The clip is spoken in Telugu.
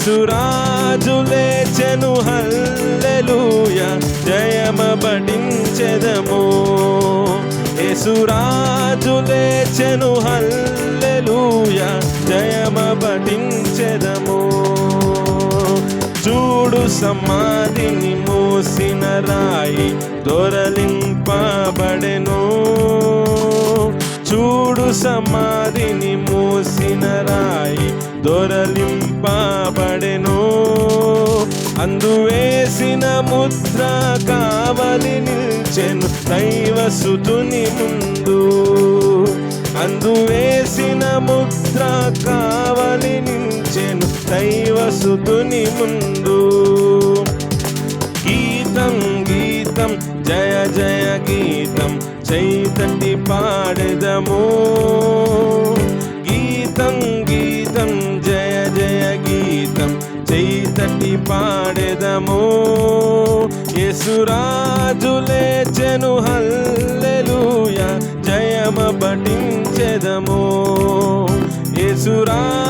యేసురాజు లేచెను హల్లెలూయా జయమబడించెదము. యేసురాజు లేచెను హల్లెలూయా జయమబడించెదము. చూడు సమాధిని మూసిన రాయి దొరలింపబడెను. చూడు సమాధిని మూసిన రాయి దొరలింపబడెను. అందువేసిన ముద్ర కావలి నిల్చెను దైవసుతుని ముందు. అందువేసిన ముద్ర కావలి నిల్చెను దైవసుతుని ముందు. గీతం గీతం జయ జయ గీతం చైతటి పాడెదము. గీతం గీతం జయ జయ గీతం చైతటి పాడెదము. యేసురాజు లేచెను హల్లెలూయా జయమబడించెదము. యేసురాజు